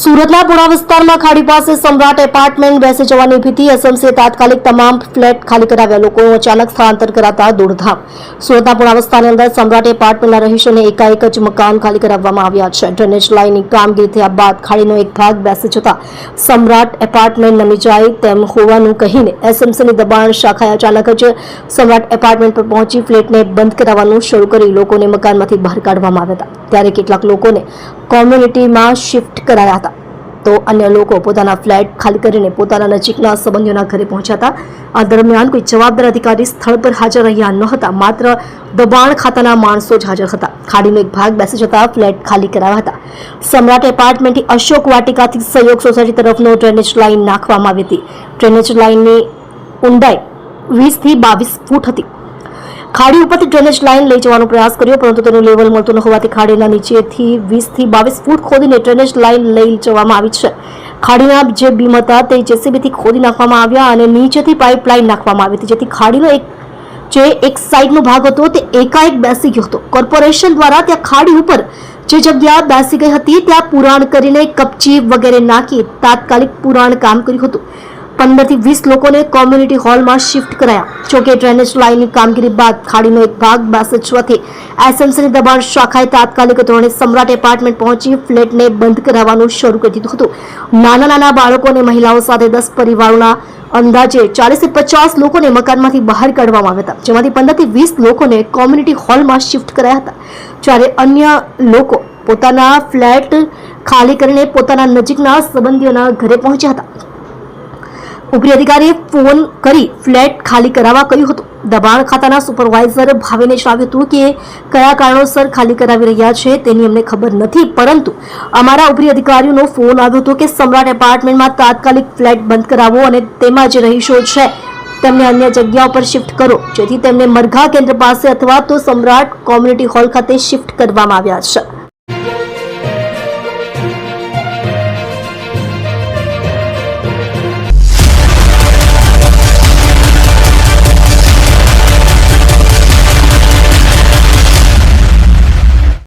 સુરતના પુણા વિસ્તારમાં ખાડી પાસે સમ્રાટ એપાર્ટમેન્ટ બેસી જવાની ભીતિ એસએમસીએ તાત્કાલિક તમામ ફ્લેટ ખાલી કરાવ્યા લોકોનું અચાનક સ્થળાંતર કરાતા દોડધામ સુરતના પુણા વિસ્તારની અંદર સમ્રાટ એપાર્ટમેન્ટના રહીશોને એકાએક જ મકાન ખાલી કરાવવામાં આવ્યા છે ડ્રેનેજ લાઇનની કામગીરી થયા બાદ ખાડીનો એક ભાગ બેસી જતા સમ્રાટ એપાર્ટમેન્ટ નમી જાય તેમ હોવાનું કહીને એસએમસીની દબાણ શાખાએ અચાનક જ સમ્રાટ એપાર્ટમેન્ટ પર પહોંચી ફ્લેટને બંધ કરાવવાનું શરૂ કરી લોકોને મકાનમાંથી બહાર કાઢવામાં આવ્યા હતા ત્યારે કેટલાક લોકોને કોમ્યુનિટીમાં શિફ્ટ કરાયા હતા તો અન્ય લોકો પોતાના ફ્લેટ ખાલી કરીને પોતાના નજીકના સંબંધીઓના ઘરે પહોંચ્યા હતા આ દરમિયાન કોઈ જવાબદાર અધિકારી સ્થળ પર હાજર રહ્યા ન હતા માત્ર દબાણ ખાતાના માણસો જ હાજર હતા ખાડીનો એક ભાગ બેસી જતા ફ્લેટ ખાલી કરાવ્યા હતા સમ્રાટ એપાર્ટમેન્ટથી અશોક વાટિકાથી સહયોગ સોસાયટી તરફનો ડ્રેનેજ લાઇન નાખવામાં આવી હતી ડ્રેનેજ લાઇનની ઊંડાઈ 20 થી 22 ફૂટ હતી ખાડી ઉપરથી ડ્રેનેજ લાઇન લઈ જવાનો પ્રયાસ કર્યો પરંતુ તેનું લેવલ મળતું ન હોવાથી ખાડીના નીચેથી 20 થી 22 ફૂટ ખોદીને ડ્રેનેજ લાઇન લઈ જવામાં આવી છે ખાડીના જે બીમ હતા તે જેસીબીથી ખોદી નાખવામાં આવ્યા અને નીચેથી પાઇપલાઇન નાખવામાં આવી હતી જેથી ખાડીનો એક સાઈડનો ભાગ હતો તે એકાએક બેસી ગયો હતો કોર્પોરેશન દ્વારા ત્યાં ખાડી ઉપર જે જગ્યા બેસી ગઈ હતી ત્યાં પુરાણ કરીને કપચી વગેરે નાખી તાત્કાલિક પુરાણ કામ કર્યું હતું 15 થી 20 લોકોને કોમ્યુનિટી હોલમાં શિફ્ટ કરાયા જોકે ડ્રેનેજ લાઇનની કામગીરી બાદ ખાડીનો એક ભાગ બેસી જવાથી એસએમસીની દબાણ શાખાએ તાત્કાલિક ધોરણે સમ્રાટ એપાર્ટમેન્ટ પહોંચી ફ્લેટને બંધ કરાવવાનું શરૂ કરી દીધું હતું નાના બાળકો અને મહિલાઓ સાથે 10 પરિવારોના અંદાજે 40 થી 50 લોકોને મકાનમાંથી બહાર કાઢવામાં આવ્યા હતા જેમાંથી 15 થી 20 લોકોને કોમ્યુનિટી હોલમાં શિફ્ટ કરાયા હતા જ્યારે અન્ય લોકો પોતાના ફ્લેટ ખાલી કરીને પોતાના નજીકના સંબંધીઓના ઘરે પહોંચ્યા હતા ઉપરી અધિકારીએ ફોન કરી ફ્લેટ ખાલી કરાવવા કહ્યું હતું દબાણ ખાતાના સુપરવાઇઝર ભાવેને જણાવ્યું હતું કે કયા કારણોસર ખાલી કરાવી રહ્યા છે તેની અમને ખબર નથી પરંતુ અમારા ઉપરી અધિકારીઓનો ફોન આવ્યો હતો કે સમ્રાટ એપાર્ટમેન્ટમાં તાત્કાલિક ફ્લેટ બંધ કરાવો અને તેમાં જે રહીશો છે તેમને અન્ય જગ્યા પર શિફ્ટ કરો જેથી તેમને મરઘા કેન્દ્ર પાસે અથવા તો સમ્રાટ કોમ્યુનિટી હોલ ખાતે શિફ્ટ કરવામાં આવ્યા છે